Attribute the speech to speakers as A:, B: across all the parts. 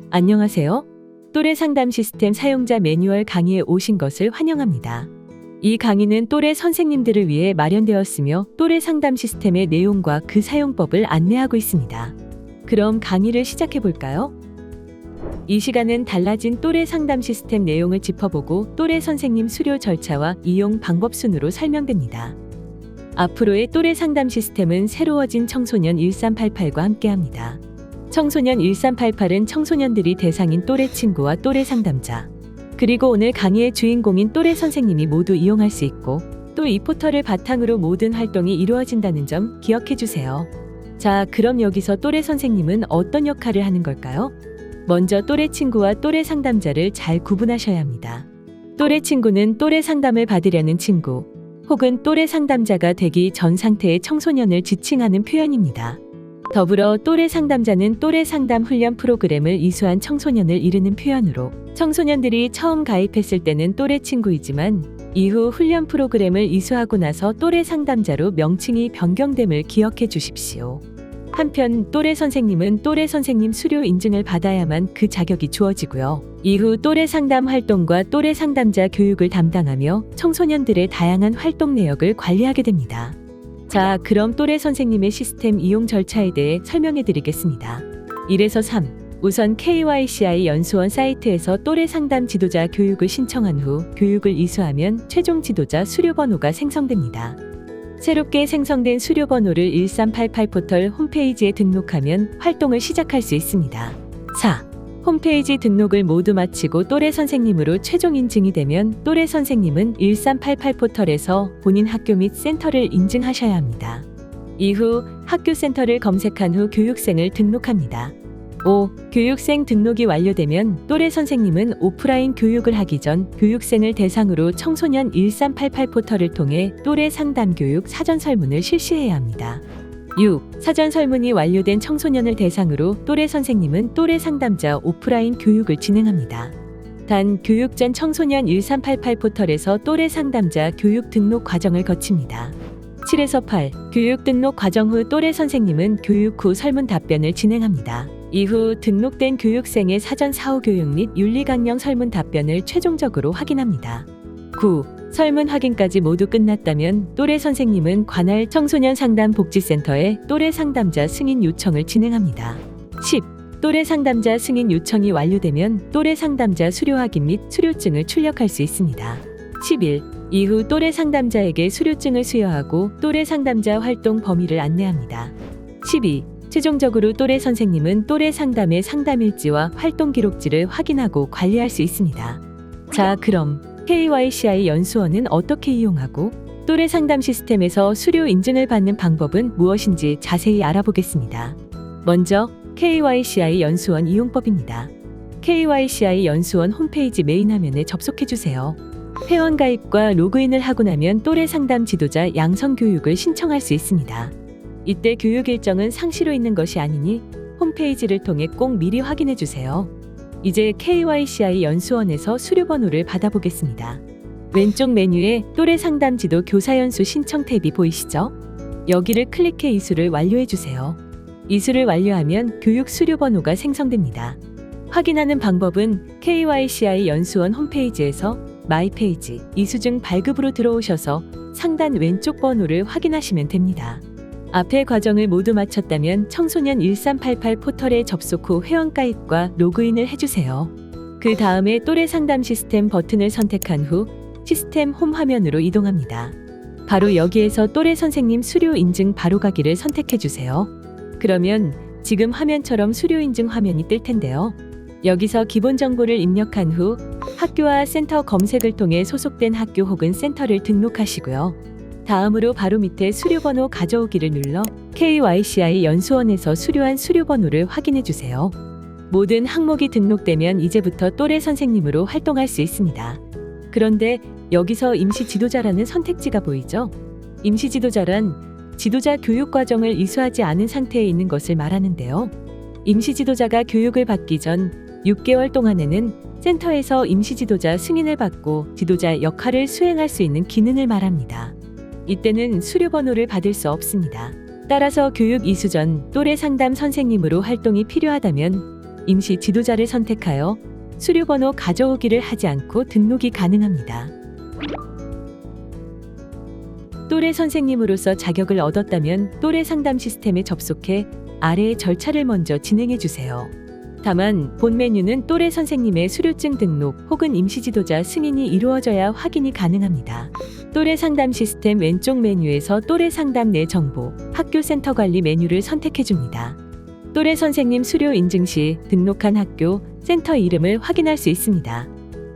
A: 안녕하세요. 또래 상담 시스템 사용자 매뉴얼 강의에 오신 것을 환영합니다. 이 강의는 또래 선생님들을 위해 마련되었으며 또래 상담 시스템의 내용과 그 사용법을 안내하고 있습니다. 그럼 강의를 시작해 볼까요? 이 시간은 달라진 또래 상담 시스템 내용을 짚어보고 또래 선생님 수료 절차와 이용 방법 순으로 설명됩니다. 앞으로의 또래 상담 시스템은 새로워진 청소년 1388과 함께합니다. 청소년 1388은 청소년들이 대상인 또래 친구와 또래 상담자, 그리고 오늘 강의의 주인공인 또래 선생님이 모두 이용할 수 있고 또 이 포털을 바탕으로 모든 활동이 이루어진다는 점 기억해 주세요. 자, 그럼 여기서 또래 선생님은 어떤 역할을 하는 걸까요? 먼저 또래 친구와 또래 상담자를 잘 구분하셔야 합니다. 또래 친구는 또래 상담을 받으려는 친구, 혹은 또래 상담자가 되기 전 상태의 청소년을 지칭하는 표현입니다. 더불어 또래 상담자는 또래 상담 훈련 프로그램을 이수한 청소년을 이르는 표현으로 청소년들이 처음 가입했을 때는 또래 친구이지만 이후 훈련 프로그램을 이수하고 나서 또래 상담자로 명칭이 변경됨을 기억해 주십시오. 한편 또래 선생님은 또래 선생님 수료 인증을 받아야만 그 자격이 주어지고요. 이후 또래 상담 활동과 또래 상담자 교육을 담당하며 청소년들의 다양한 활동 내역을 관리하게 됩니다. 자, 그럼 또래 선생님의 시스템 이용 절차에 대해 설명해 드리겠습니다. 1에서 3. 우선 KYCI 연수원 사이트에서 또래 상담 지도자 교육을 신청한 후 교육을 이수하면 최종 지도자 수료 번호가 생성됩니다. 새롭게 생성된 수료 번호를 1388 포털 홈페이지에 등록하면 활동을 시작할 수 있습니다. 4. 홈페이지 등록을 모두 마치고 또래 선생님으로 최종 인증이 되면 또래 선생님은 1388 포털에서 본인 학교 및 센터를 인증하셔야 합니다. 이후 학교 센터를 검색한 후 교육생을 등록합니다. 5. 교육생 등록이 완료되면 또래 선생님은 오프라인 교육을 하기 전 교육생을 대상으로 청소년 1388 포털을 통해 또래 상담 교육 사전 설문을 실시해야 합니다. 6. 사전 설문이 완료된 청소년을 대상으로 또래 선생님은 또래 상담자 오프라인 교육을 진행합니다. 단, 교육 전 청소년 1388 포털에서 또래 상담자 교육 등록 과정을 거칩니다. 7에서 8. 교육 등록 과정 후 또래 선생님은 교육 후 설문 답변을 진행합니다. 이후 등록된 교육생의 사전 사후 교육 및 윤리 강령 설문 답변을 최종적으로 확인합니다. 9. 설문 확인까지 모두 끝났다면 또래 선생님은 관할 청소년 상담 복지센터에 또래 상담자 승인 요청을 진행합니다. 10. 또래 상담자 승인 요청이 완료되면 또래 상담자 수료 확인 및 수료증을 출력할 수 있습니다. 11. 이후 또래 상담자에게 수료증을 수여하고 또래 상담자 활동 범위를 안내합니다. 12. 최종적으로 또래 선생님은 또래 상담의 상담일지와 활동 기록지를 확인하고 관리할 수 있습니다. 자, 그럼 KYCI 연수원은 어떻게 이용하고 또래 상담 시스템에서 수료 인증을 받는 방법은 무엇인지 자세히 알아보겠습니다. 먼저 KYCI 연수원 이용법입니다. KYCI 연수원 홈페이지 메인 화면에 접속해주세요. 회원 가입과 로그인을 하고 나면 또래 상담 지도자 양성 교육을 신청할 수 있습니다. 이때 교육 일정은 상시로 있는 것이 아니니 홈페이지를 통해 꼭 미리 확인해 주세요. 이제 KYCI 연수원에서 수료 번호를 받아보겠습니다. 왼쪽 메뉴에 또래 상담 지도 교사 연수 신청 탭이 보이시죠? 여기를 클릭해 이수를 완료해 주세요. 이수를 완료하면 교육 수료 번호가 생성됩니다. 확인하는 방법은 KYCI 연수원 홈페이지에서 마이 페이지 이수증 발급으로 들어오셔서 상단 왼쪽 번호를 확인하시면 됩니다. 앞의 과정을 모두 마쳤다면 청소년 1388 포털에 접속 후 회원가입과 로그인을 해주세요. 그 다음에 또래 상담 시스템 버튼을 선택한 후 시스템 홈 화면으로 이동합니다. 바로 여기에서 또래 선생님 수료 인증 바로가기를 선택해주세요. 그러면 지금 화면처럼 수료 인증 화면이 뜰 텐데요. 여기서 기본 정보를 입력한 후 학교와 센터 검색을 통해 소속된 학교 혹은 센터를 등록하시고요. 다음으로 바로 밑에 수료번호 가져오기를 눌러 KYCI 연수원에서 수료한 수료번호를 확인해 주세요. 모든 항목이 등록되면 이제부터 또래 선생님으로 활동할 수 있습니다. 그런데 여기서 임시 지도자라는 선택지가 보이죠? 임시 지도자란 지도자 교육 과정을 이수하지 않은 상태에 있는 것을 말하는데요. 임시 지도자가 교육을 받기 전 6개월 동안에는 센터에서 임시 지도자 승인을 받고 지도자 역할을 수행할 수 있는 기능을 말합니다. 이때는 수료 번호를 받을 수 없습니다. 따라서 교육 이수 전 또래 상담 선생님으로 활동이 필요하다면 임시 지도자를 선택하여 수료번호 가져오기를 하지 않고 등록이 가능합니다. 또래 선생님으로서 자격을 얻었다면 또래 상담 시스템에 접속해 아래의 절차를 먼저 진행해 주세요. 다만 본 메뉴는 또래 선생님의 수료증 등록 혹은 임시지도자 승인이 이루어져야 확인이 가능합니다. 또래 상담 시스템 왼쪽 메뉴에서 또래 상담 내 정보, 학교 센터 관리 메뉴를 선택해 줍니다. 또래 선생님 수료 인증 시 등록한 학교, 센터 이름을 확인할 수 있습니다.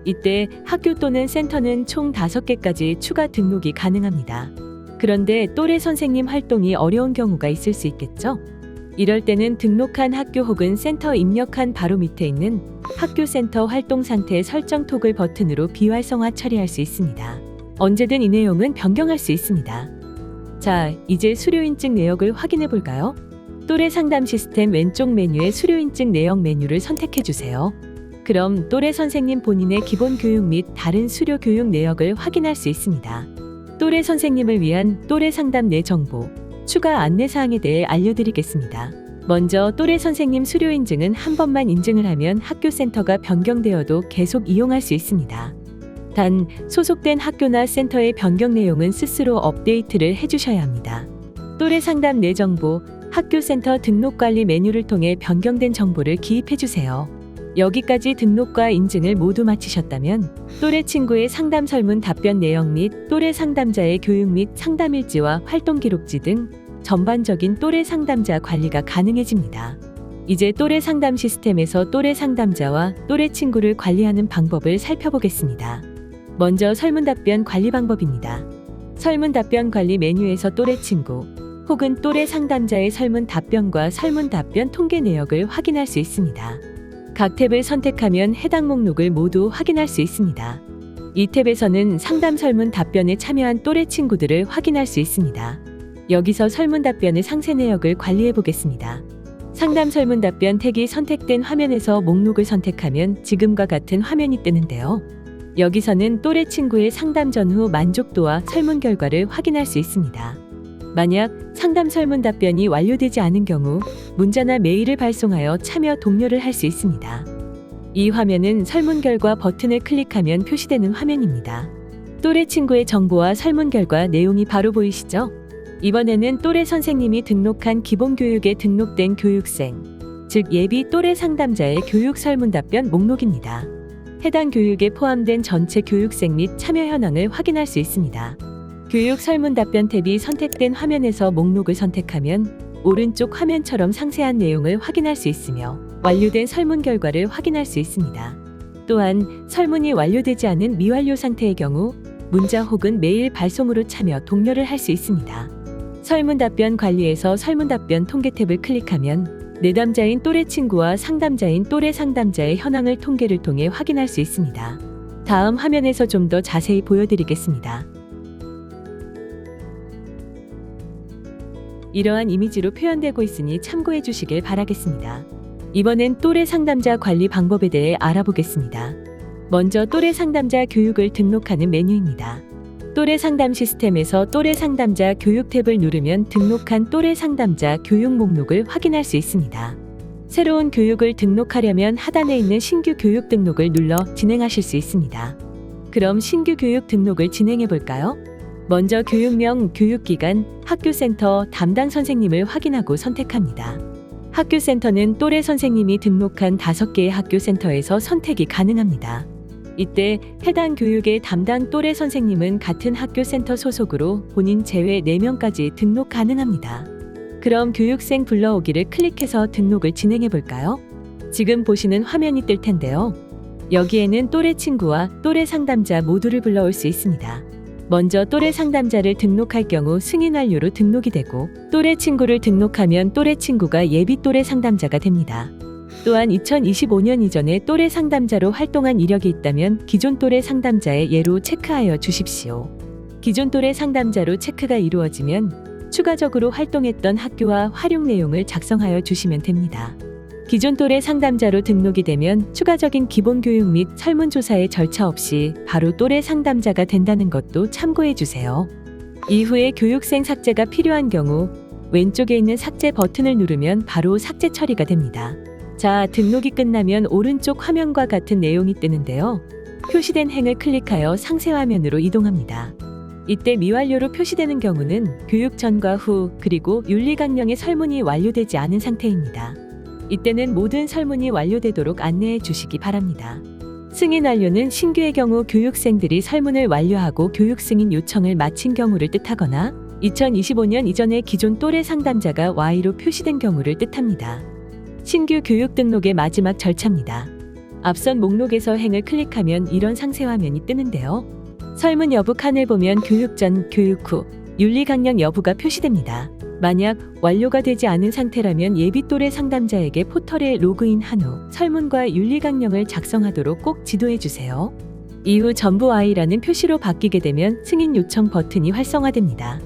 A: 이때 학교 또는 센터는 총 5개까지 추가 등록이 가능합니다. 그런데 또래 선생님 활동이 어려운 경우가 있을 수 있겠죠? 이럴 때는 등록한 학교 혹은 센터 입력한 바로 밑에 있는 학교 센터 활동 상태 설정 토글 버튼으로 비활성화 처리할 수 있습니다. 언제든 이 내용은 변경할 수 있습니다. 자, 이제 수료인증 내역을 확인해 볼까요? 또래 상담 시스템 왼쪽 메뉴의 수료인증 내역 메뉴를 선택해 주세요. 그럼 또래 선생님 본인의 기본 교육 및 다른 수료 교육 내역을 확인할 수 있습니다. 또래 선생님을 위한 또래 상담 내 정보, 추가 안내사항에 대해 알려드리겠습니다. 먼저 또래 선생님 수료인증은 한 번만 인증을 하면 학교 센터가 변경되어도 계속 이용할 수 있습니다. 단, 소속된 학교나 센터의 변경 내용은 스스로 업데이트를 해주셔야 합니다. 또래 상담 내 정보, 학교 센터 등록 관리 메뉴를 통해 변경된 정보를 기입해주세요. 여기까지 등록과 인증을 모두 마치셨다면 또래 친구의 상담 설문 답변 내역 및 또래 상담자의 교육 및 상담 일지와 활동 기록지 등 전반적인 또래 상담자 관리가 가능해집니다. 이제 또래 상담 시스템에서 또래 상담자와 또래 친구를 관리하는 방법을 살펴보겠습니다. 먼저 설문 답변 관리 방법입니다. 설문 답변 관리 메뉴에서 또래 친구 혹은 또래 상담자의 설문 답변과 설문 답변 통계 내역을 확인할 수 있습니다. 각 탭을 선택하면 해당 목록을 모두 확인할 수 있습니다. 이 탭에서는 상담 설문 답변에 참여한 또래 친구들을 확인할 수 있습니다. 여기서 설문 답변의 상세 내역을 관리해 보겠습니다. 상담 설문 답변 태기 선택된 화면에서 목록을 선택하면 지금과 같은 화면이 뜨는데요. 여기서는 또래 친구의 상담 전후 만족도와 설문 결과를 확인할 수 있습니다. 만약 상담 설문 답변이 완료되지 않은 경우 문자나 메일을 발송하여 참여 독려를 할 수 있습니다. 이 화면은 설문 결과 버튼을 클릭하면 표시되는 화면입니다. 또래 친구의 정보와 설문 결과 내용이 바로 보이시죠? 이번에는 또래 선생님이 등록한 기본교육에 등록된 교육생, 즉 예비 또래 상담자의 교육 설문 답변 목록입니다. 해당 교육에 포함된 전체 교육생 및 참여 현황을 확인할 수 있습니다. 교육 설문 답변 탭이 선택된 화면에서 목록을 선택하면 오른쪽 화면처럼 상세한 내용을 확인할 수 있으며 완료된 설문 결과를 확인할 수 있습니다. 또한 설문이 완료되지 않은 미완료 상태의 경우 문자 혹은 메일 발송으로 참여 독려를 할 수 있습니다. 설문 답변 관리에서 설문 답변 통계 탭을 클릭하면 내담자인 또래 친구와 상담자인 또래 상담자의 현황을 통계를 통해 확인할 수 있습니다. 다음 화면에서 좀 더 자세히 보여드리겠습니다. 이러한 이미지로 표현되고 있으니 참고해 주시길 바라겠습니다. 이번엔 또래 상담자 관리 방법에 대해 알아보겠습니다. 먼저 또래 상담자 교육을 등록하는 메뉴입니다. 또래 상담 시스템에서 또래 상담자 교육 탭을 누르면 등록한 또래 상담자 교육 목록을 확인할 수 있습니다. 새로운 교육을 등록하려면 하단에 있는 신규 교육 등록을 눌러 진행하실 수 있습니다. 그럼 신규 교육 등록을 진행해 볼까요? 먼저 교육명, 교육기관, 학교센터, 담당 선생님을 확인하고 선택합니다. 학교센터는 또래 선생님이 등록한 5개의 학교센터에서 선택이 가능합니다. 이때 해당 교육의 담당 또래 선생님은 같은 학교센터 소속으로 본인 제외 4명까지 등록 가능합니다. 그럼 교육생 불러오기를 클릭해서 등록을 진행해 볼까요? 지금 보시는 화면이 뜰 텐데요. 여기에는 또래 친구와 또래 상담자 모두를 불러올 수 있습니다. 먼저 또래 상담자를 등록할 경우 승인 완료로 등록이 되고 또래 친구를 등록하면 또래 친구가 예비 또래 상담자가 됩니다. 또한 2025년 이전에 또래 상담자로 활동한 이력이 있다면 기존 또래 상담자의 예로 체크하여 주십시오. 기존 또래 상담자로 체크가 이루어지면 추가적으로 활동했던 학교와 활용 내용을 작성하여 주시면 됩니다. 기존 또래 상담자로 등록이 되면 추가적인 기본교육 및 설문조사의 절차 없이 바로 또래 상담자가 된다는 것도 참고해 주세요. 이후에 교육생 삭제가 필요한 경우 왼쪽에 있는 삭제 버튼을 누르면 바로 삭제 처리가 됩니다. 자, 등록이 끝나면 오른쪽 화면과 같은 내용이 뜨는데요. 표시된 행을 클릭하여 상세 화면으로 이동합니다. 이때 미완료로 표시되는 경우는 교육 전과 후 그리고 윤리강령의 설문이 완료되지 않은 상태입니다. 이때는 모든 설문이 완료되도록 안내해 주시기 바랍니다. 승인 완료는 신규의 경우 교육생들이 설문을 완료하고 교육 승인 요청을 마친 경우를 뜻하거나 2025년 이전에 기존 또래 상담자가 Y로 표시된 경우를 뜻합니다. 신규 교육 등록의 마지막 절차입니다. 앞선 목록에서 행을 클릭하면 이런 상세 화면이 뜨는데요. 설문 여부 칸을 보면 교육 전, 교육 후, 윤리강령 여부가 표시됩니다. 만약 완료가 되지 않은 상태라면 예비 또래 상담자에게 포털에 로그인한 후 설문과 윤리강령을 작성하도록 꼭 지도해 주세요. 이후 전부 Y라는 표시로 바뀌게 되면 승인 요청 버튼이 활성화됩니다.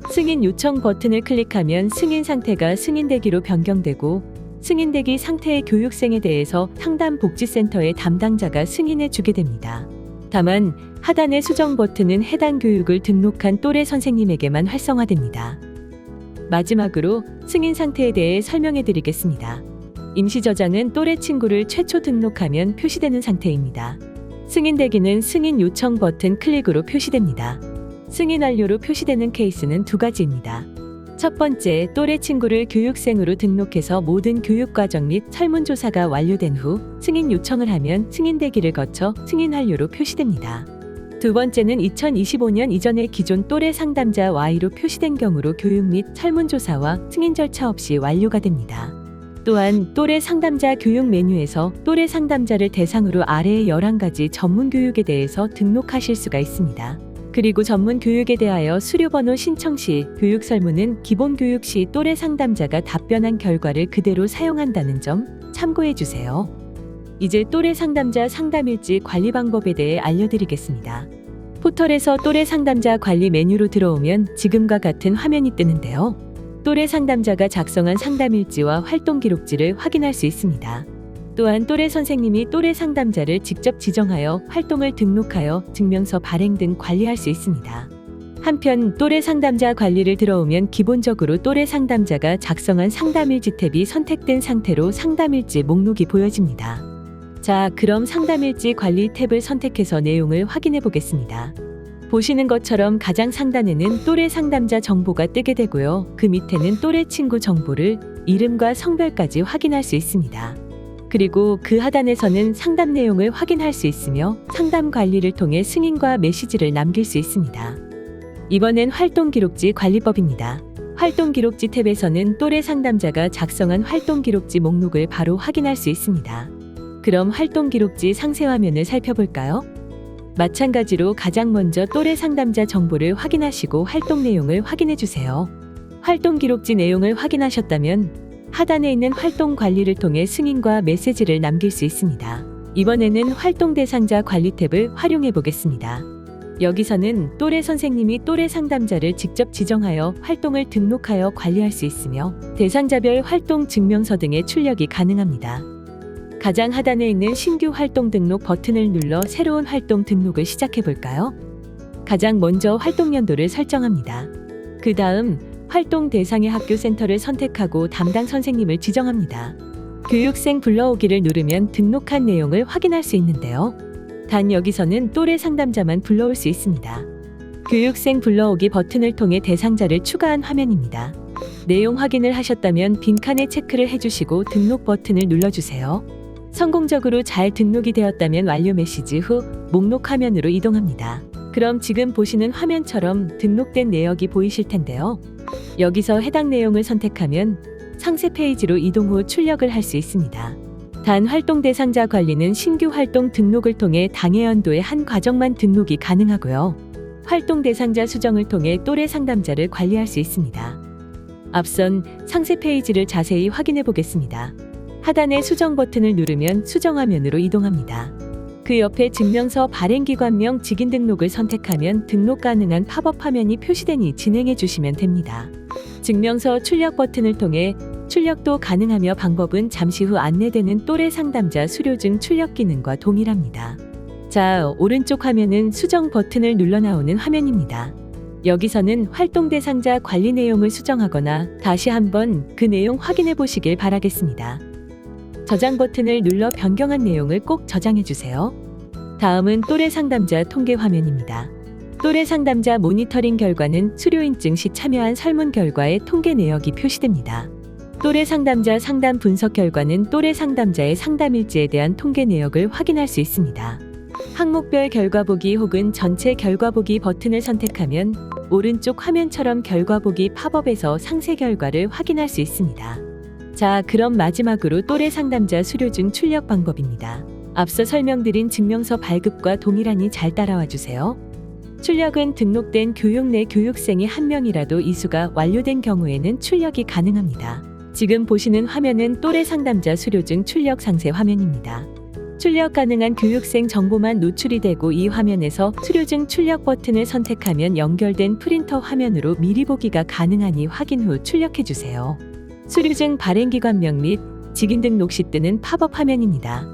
A: 승인 요청 버튼을 클릭하면 승인 상태가 승인되기로 변경되고 승인되기 상태의 교육생에 대해서 상담복지센터의 담당자가 승인해 주게 됩니다. 다만 하단의 수정 버튼은 해당 교육을 등록한 또래 선생님에게만 활성화됩니다. 마지막으로 승인 상태에 대해 설명해 드리겠습니다. 임시 저장은 또래 친구를 최초 등록하면 표시되는 상태입니다. 승인되기는 승인 요청 버튼 클릭으로 표시됩니다. 승인 완료로 표시되는 케이스는 두 가지입니다. 첫 번째, 또래 친구를 교육생으로 등록해서 모든 교육과정 및 설문조사가 완료된 후 승인 요청을 하면 승인되기를 거쳐 승인 완료로 표시됩니다. 두 번째는 2025년 이전에 기존 또래 상담자 Y로 표시된 경우로 교육 및 설문조사와 승인 절차 없이 완료가 됩니다. 또한 또래 상담자 교육 메뉴에서 또래 상담자를 대상으로 아래의 11가지 전문 교육에 대해서 등록하실 수가 있습니다. 그리고 전문 교육에 대하여 수료번호 신청 시 교육 설문은 기본 교육 시 또래 상담자가 답변한 결과를 그대로 사용한다는 점 참고해 주세요. 이제 또래 상담자 상담일지 관리 방법에 대해 알려드리겠습니다. 포털에서 또래 상담자 관리 메뉴로 들어오면 지금과 같은 화면이 뜨는데요. 또래 상담자가 작성한 상담일지와 활동 기록지를 확인할 수 있습니다. 또한 또래 선생님이 또래 상담자를 직접 지정하여 활동을 등록하여 증명서 발행 등 관리할 수 있습니다. 한편 또래 상담자 관리를 들어오면 기본적으로 또래 상담자가 작성한 상담일지 탭이 선택된 상태로 상담일지 목록이 보여집니다. 자, 그럼 상담일지 관리 탭을 선택해서 내용을 확인해 보겠습니다. 보시는 것처럼 가장 상단에는 또래 상담자 정보가 뜨게 되고요. 그 밑에는 또래 친구 정보를 이름과 성별까지 확인할 수 있습니다. 그리고 그 하단에서는 상담 내용을 확인할 수 있으며 상담 관리를 통해 승인과 메시지를 남길 수 있습니다. 이번엔 활동 기록지 관리법입니다. 활동 기록지 탭에서는 또래 상담자가 작성한 활동 기록지 목록을 바로 확인할 수 있습니다. 그럼 활동 기록지 상세 화면을 살펴볼까요? 마찬가지로 가장 먼저 또래 상담자 정보를 확인하시고 활동 내용을 확인해 주세요. 활동 기록지 내용을 확인하셨다면 하단에 있는 활동 관리를 통해 승인과 메시지를 남길 수 있습니다. 이번에는 활동 대상자 관리 탭을 활용해 보겠습니다. 여기서는 또래 선생님이 또래 상담자를 직접 지정하여 활동을 등록하여 관리할 수 있으며 대상자별 활동 증명서 등의 출력이 가능합니다. 가장 하단에 있는 신규 활동 등록 버튼을 눌러 새로운 활동 등록을 시작해 볼까요? 가장 먼저 활동 연도를 설정합니다. 그 다음 활동 대상의 학교 센터를 선택하고 담당 선생님을 지정합니다. 교육생 불러오기를 누르면 등록한 내용을 확인할 수 있는데요. 단 여기서는 또래 상담자만 불러올 수 있습니다. 교육생 불러오기 버튼을 통해 대상자를 추가한 화면입니다. 내용 확인을 하셨다면 빈칸에 체크를 해주시고 등록 버튼을 눌러주세요. 성공적으로 잘 등록이 되었다면 완료 메시지 후 목록 화면으로 이동합니다. 그럼 지금 보시는 화면처럼 등록된 내역이 보이실 텐데요. 여기서 해당 내용을 선택하면 상세 페이지로 이동 후 출력을 할 수 있습니다. 단 활동 대상자 관리는 신규 활동 등록을 통해 당해 연도의 한 과정만 등록이 가능하고요. 활동 대상자 수정을 통해 또래 상담자를 관리할 수 있습니다. 앞선 상세 페이지를 자세히 확인해 보겠습니다. 하단의 수정 버튼을 누르면 수정 화면으로 이동합니다. 그 옆에 증명서 발행기관명 직인 등록을 선택하면 등록 가능한 팝업 화면이 표시되니 진행해 주시면 됩니다. 증명서 출력 버튼을 통해 출력도 가능하며 방법은 잠시 후 안내되는 또래 상담자 수료증 출력 기능과 동일합니다. 자, 오른쪽 화면은 수정 버튼을 눌러 나오는 화면입니다. 여기서는 활동 대상자 관리 내용을 수정하거나 다시 한번 그 내용 확인해 보시길 바라겠습니다. 저장 버튼을 눌러 변경한 내용을 꼭 저장해 주세요. 다음은 또래 상담자 통계 화면입니다. 또래 상담자 모니터링 결과는 수료 인증 시 참여한 설문 결과의 통계 내역이 표시됩니다. 또래 상담자 상담 분석 결과는 또래 상담자의 상담 일지에 대한 통계 내역을 확인할 수 있습니다. 항목별 결과 보기 혹은 전체 결과 보기 버튼을 선택하면 오른쪽 화면처럼 결과 보기 팝업에서 상세 결과를 확인할 수 있습니다. 자, 그럼 마지막으로 또래 상담자 수료 중 출력 방법입니다. 앞서 설명드린 증명서 발급과 동일하니 잘 따라와 주세요. 출력은 등록된 교육 내 교육생이 1명이라도 이수가 완료된 경우에는 출력이 가능합니다. 지금 보시는 화면은 또래 상담자 수료 중 출력 상세 화면입니다. 출력 가능한 교육생 정보만 노출이 되고 이 화면에서 수료 중 출력 버튼을 선택하면 연결된 프린터 화면으로 미리 보기가 가능하니 확인 후 출력해 주세요. 수료 중 발행기관명 및 직인 등록 시 뜨는 팝업 화면입니다.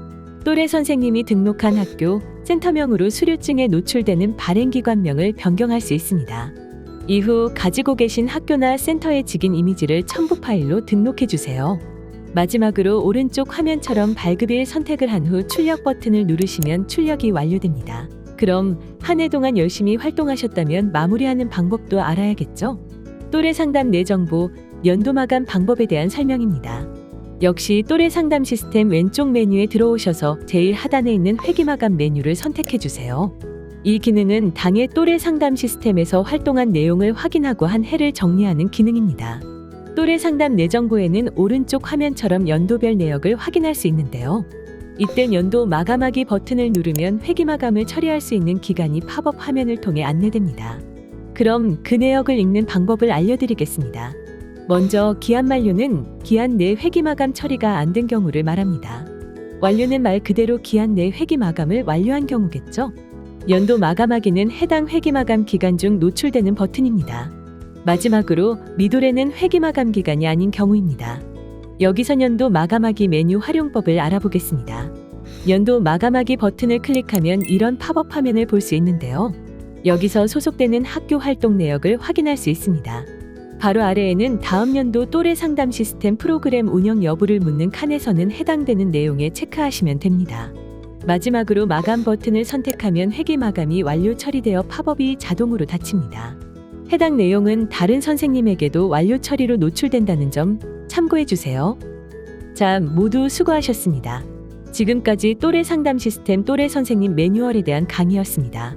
A: 또래 선생님이 등록한 학교, 센터명으로 수료증에 노출되는 발행기관명을 변경할 수 있습니다. 이후 가지고 계신 학교나 센터의 직인 이미지를 첨부 파일로 등록해 주세요. 마지막으로 오른쪽 화면처럼 발급일 선택을 한 후 출력 버튼을 누르시면 출력이 완료됩니다. 그럼 한 해 동안 열심히 활동하셨다면 마무리하는 방법도 알아야겠죠? 또래 상담 내 정보, 연도 마감 방법에 대한 설명입니다. 역시 또래 상담 시스템 왼쪽 메뉴에 들어오셔서 제일 하단에 있는 회기 마감 메뉴를 선택해 주세요. 이 기능은 당해 또래 상담 시스템에서 활동한 내용을 확인하고 한 해를 정리하는 기능입니다. 또래 상담 내 정보에는 오른쪽 화면처럼 연도별 내역을 확인할 수 있는데요. 이때 연도 마감하기 버튼을 누르면 회기 마감을 처리할 수 있는 기간이 팝업 화면을 통해 안내됩니다. 그럼 그 내역을 읽는 방법을 알려드리겠습니다. 먼저 기한 만료는 기한 내 회기 마감 처리가 안 된 경우를 말합니다. 완료는 말 그대로 기한 내 회기 마감을 완료한 경우겠죠? 연도 마감하기는 해당 회기 마감 기간 중 노출되는 버튼입니다. 마지막으로 미도래는 회기 마감 기간이 아닌 경우입니다. 여기서 연도 마감하기 메뉴 활용법을 알아보겠습니다. 연도 마감하기 버튼을 클릭하면 이런 팝업 화면을 볼 수 있는데요. 여기서 소속되는 학교 활동 내역을 확인할 수 있습니다. 바로 아래에는 다음 연도 또래 상담 시스템 프로그램 운영 여부를 묻는 칸에서는 해당되는 내용에 체크하시면 됩니다. 마지막으로 마감 버튼을 선택하면 회기 마감이 완료 처리되어 팝업이 자동으로 닫힙니다. 해당 내용은 다른 선생님에게도 완료 처리로 노출된다는 점 참고해 주세요. 자, 모두 수고하셨습니다. 지금까지 또래 상담 시스템 또래 선생님 매뉴얼에 대한 강의였습니다.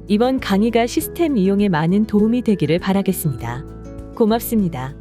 A: 이번 강의가 시스템 이용에 많은 도움이 되기를 바라겠습니다. 고맙습니다.